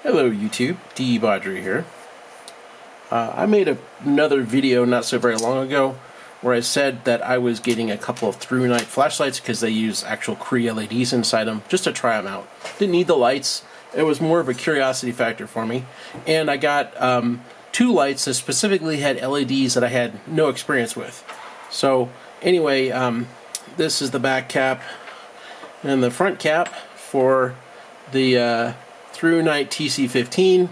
Hello YouTube, De-bodgery here. I made another video not so very long ago where I said that I was getting a couple of Thrunite flashlights because they use actual CREE LEDs inside them, just to try them out. Didn't need the lights. It was more of a curiosity factor for me. And I got two lights that specifically had LEDs that I had no experience with. So anyway, this is the back cap and the front cap for the Thrunite TC15,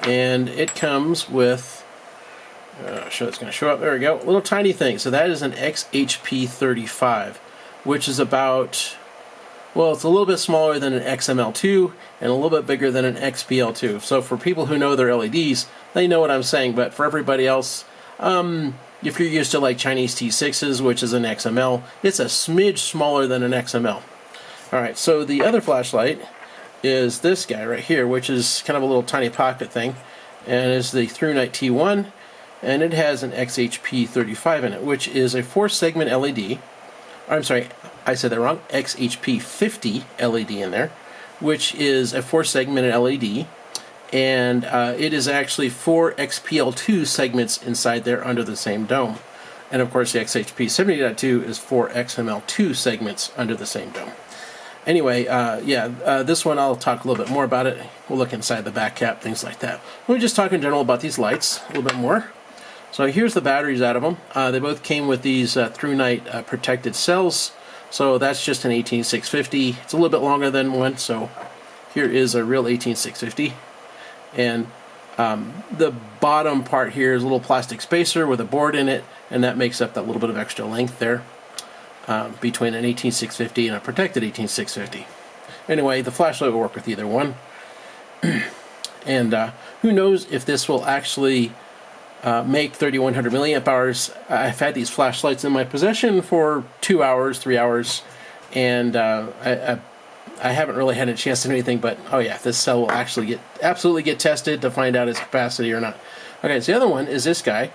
and it comes with it's going to show up, there we go, little tiny thing. So that is an XHP35, which is about, well, it's a little bit smaller than an XML2 and a little bit bigger than an XPL2. So for people who know their LEDs, they know what I'm saying, but for everybody else, if you're used to like Chinese T6s, which is an XML, it's a smidge smaller than an XML. Alright, so the other flashlight is this guy right here, which is kind of a little tiny pocket thing, and is the Thrunite T1, and it has an XHP35 in it, which is a 4-segment LED. I'm sorry, I said that wrong. XHP50 LED in there, which is a 4-segmented LED, and it is actually 4 XPL2 segments inside there under the same dome. And of course the XHP70.2 is 4 XML2 segments under the same dome. Anyway, this one I'll talk a little bit more about it. We'll look inside the back cap, things like that. Let me just talk in general about these lights a little bit more. So here's the batteries out of them. They both came with these Thrunite protected cells. So that's just an 18650. It's a little bit longer than one, so here is a real 18650. And the bottom part here is a little plastic spacer with a board in it, and that makes up that little bit of extra length there. Between an 18650 and a protected 18650. Anyway, the flashlight will work with either one. And who knows if this will actually make 3100 milliamp hours. I've had these flashlights in my possession for 2 hours, 3 hours, and I haven't really had a chance to do anything, but oh yeah, this cell will actually absolutely get tested to find out its capacity or not. Okay, so the other one is this guy,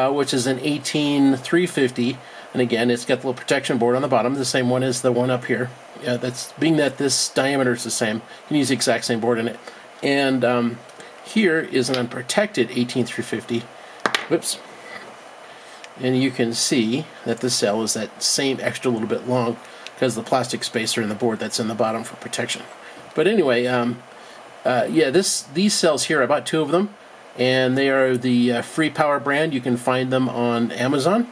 which is an 18350. And again, it's got the little protection board on the bottom, the same one as the one up here. That's being that this diameter is the same, you can use the exact same board in it. And here is an unprotected 18350. Whoops. And you can see that the cell is that same extra little bit long because the plastic spacer in the board that's in the bottom for protection. But anyway, these cells here, I bought 2 of them, and they are the Free Power brand. You can find them on Amazon.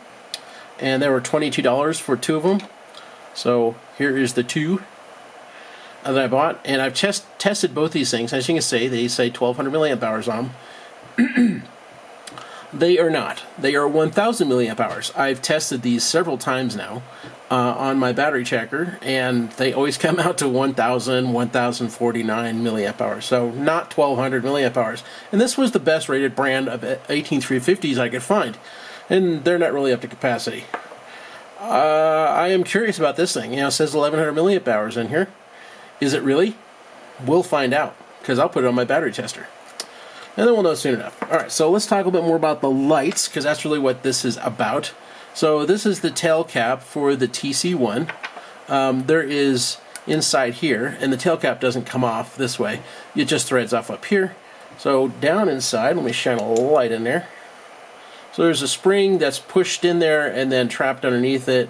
And they were $22 for 2 of them. So here is the 2 that I bought, and I've tested both these things. As you can see, they say 1200 milliamp hours on them. They are not. They are 1000 milliamp hours. I've tested these several times now on my battery checker, and they always come out to 1000, 1049 milliamp hours. So not 1200 milliamp hours. And this was the best rated brand of 18350s I could find. And they're not really up to capacity. I am curious about this thing. You know, it says 1100 milliamp hours in here. Is it really? We'll find out, because I'll put it on my battery tester. And then we'll know soon enough. Alright, so let's talk a bit more about the lights, because that's really what this is about. So this is the tail cap for the TC1. There is inside here, and the tail cap doesn't come off this way. It just threads off up here. So down inside, let me shine a light in there. So there's a spring that's pushed in there, and then trapped underneath it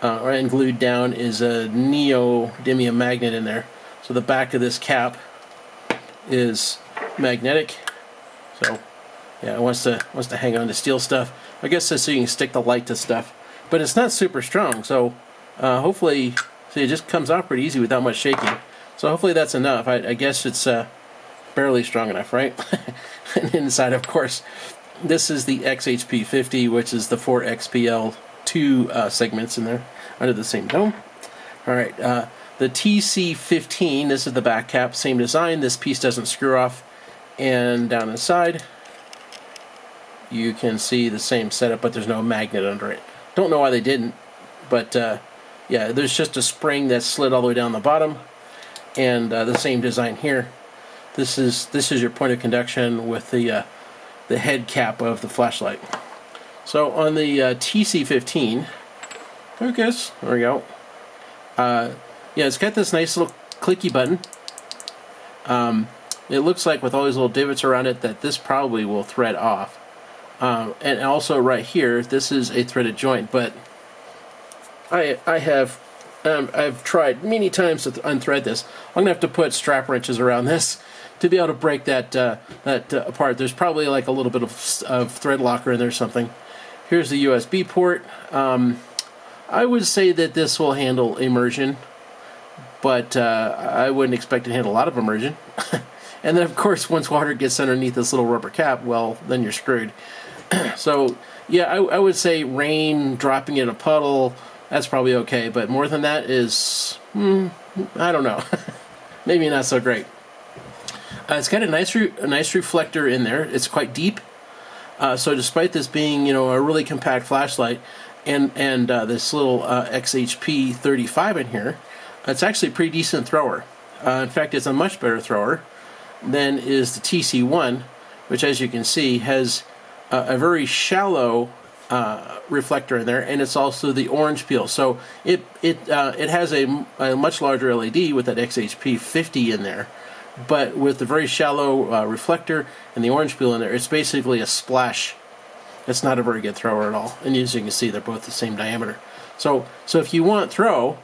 and glued down is a neodymium magnet in there. So the back of this cap is magnetic. So yeah, it wants to hang on to steel stuff. I guess that's so you can stick the light to stuff. But it's not super strong, so hopefully, see, it just comes off pretty easy without much shaking. So hopefully that's enough. I guess it's barely strong enough, right? And inside, of course, this is the XHP50, which is the 4 XPL2 segments in there under the same dome. Alright, the TC15, this is the back cap, same design. This piece doesn't screw off. And down inside, you can see the same setup, but there's no magnet under it. Don't know why they didn't, but yeah, there's just a spring that's slid all the way down the bottom. And the same design here. This is your point of conduction with the head cap of the flashlight. So on the TC15, focus, there we go. Yeah, it's got this nice little clicky button. it looks like with all these little divots around it that this probably will thread off. And also right here, this is a threaded joint, but I've tried many times to unthread this. I'm gonna have to put strap wrenches around this to be able to break that apart. There's probably like a little bit of thread locker in there or something. Here's the USB port. I would say that this will handle immersion, but I wouldn't expect it to handle a lot of immersion. And then of course, once water gets underneath this little rubber cap, well, then you're screwed. So yeah, I would say rain, dropping in a puddle, that's probably okay, but more than that is, I don't know. Maybe not so great. It's got a nice reflector in there. It's quite deep. So despite this being, you know, a really compact flashlight and this little XHP 35 in here, it's actually a pretty decent thrower. In fact, it's a much better thrower than is the TC1, which, as you can see, has a very shallow reflector in there, and it's also the orange peel. So it has a much larger LED with that XHP 50 in there, but with the very shallow reflector and the orange peel in there, it's basically a splash. It's not a very good thrower at all, and as you can see, they're both the same diameter. So if you want throw,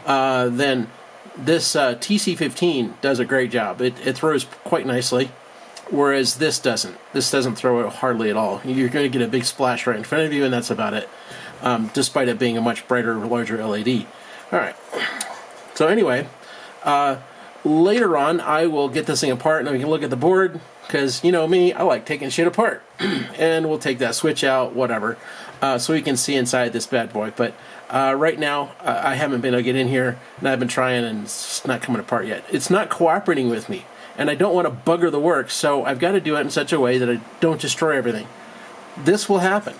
then this TC15 does a great job. It throws quite nicely, whereas this doesn't. This doesn't throw it hardly at all. You're going to get a big splash right in front of you, and that's about it, despite it being a much brighter, larger LED. All right. So anyway, later on, I will get this thing apart, and we can look at the board, because, you know me, I like taking shit apart. And we'll take that switch out, whatever, so we can see inside this bad boy. But right now, I haven't been able to get in here, and I've been trying, and it's not coming apart yet. It's not cooperating with me, and I don't want to bugger the works, so I've got to do it in such a way that I don't destroy everything. This will happen.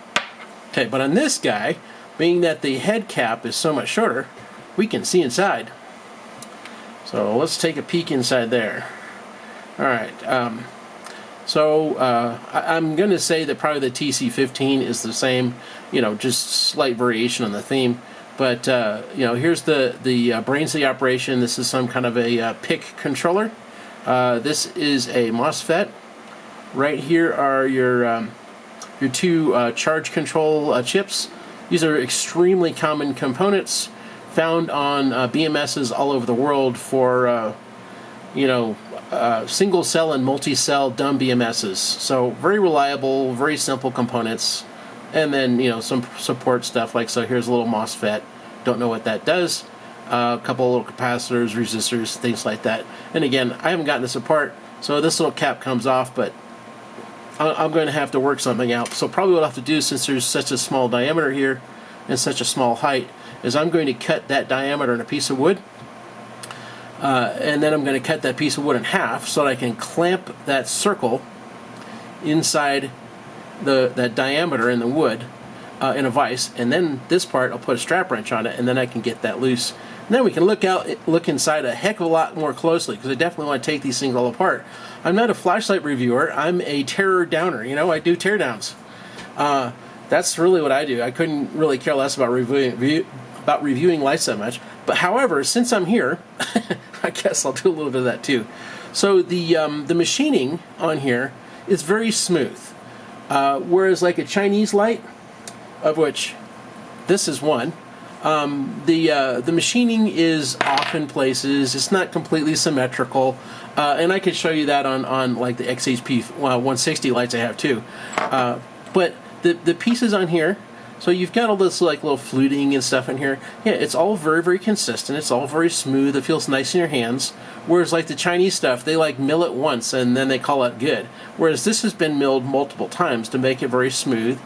Okay, but on this guy, being that the head cap is so much shorter, we can see inside. So let's take a peek inside there. All right. I'm going to say that probably the TC15 is the same, you know, just slight variation on the theme. But, you know, here's the brains of the operation. This is some kind of a PIC controller. This is a MOSFET. Right here are your two charge control chips. These are extremely common components found on BMSs all over the world for, you know, single cell and multi-cell dumb BMSs. So very reliable, very simple components. And then, you know, some support stuff like, so here's a little MOSFET. Don't know what that does. A couple of little capacitors, resistors, things like that. And again, I haven't gotten this apart, so this little cap comes off, but I'm going to have to work something out. So probably what I'll have to do, since there's such a small diameter here and such a small height, is I'm going to cut that diameter in a piece of wood. And then I'm going to cut that piece of wood in half so that I can clamp that circle inside that diameter in the wood in a vise. And then this part, I'll put a strap wrench on it, and then I can get that loose. And then we can look inside a heck of a lot more closely, because I definitely want to take these things all apart. I'm not a flashlight reviewer. I'm a terror downer. You know, I do tear downs. That's really what I do. I couldn't really care less about reviewing lights that much. But however, since I'm here, I guess I'll do a little bit of that too. So the machining on here is very smooth, whereas like a Chinese light, of which this is one, the machining is off in places. It's not completely symmetrical, and I could show you that on like the XHP 160 lights I have too. But the pieces on here, so you've got all this like little fluting and stuff in here. Yeah, it's all very, very consistent. It's all very smooth. It feels nice in your hands. Whereas like the Chinese stuff, they like mill it once and then they call it good. Whereas this has been milled multiple times to make it very smooth.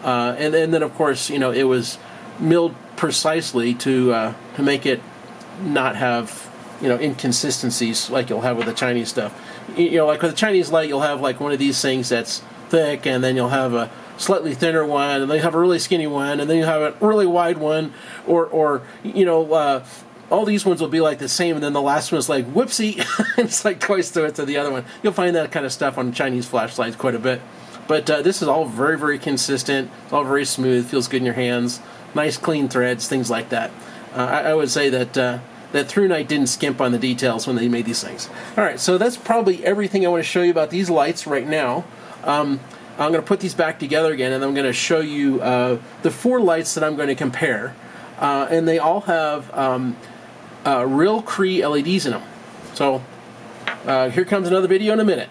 And then of course, you know, it was milled precisely to make it not have, you know, inconsistencies like you'll have with the Chinese stuff. You know, like with the Chinese light, you'll have like one of these things that's thick, and then you'll have a slightly thinner one, and then you have a really skinny one, and then you have a really wide one, or you know, all these ones will be like the same, and then the last one is like whoopsie, it's like twice to the other one. You'll find that kind of stuff on Chinese flashlights quite a bit. But this is all very, very consistent. It's all very smooth. Feels good in your hands. Nice clean threads, things like that. I would say that that Thrunite didn't skimp on the details when they made these things. Alright, so that's probably everything I want to show you about these lights right now. I'm going to put these back together again, and I'm going to show you the 4 lights that I'm going to compare. And they all have real CREE LEDs in them. So here comes another video in a minute.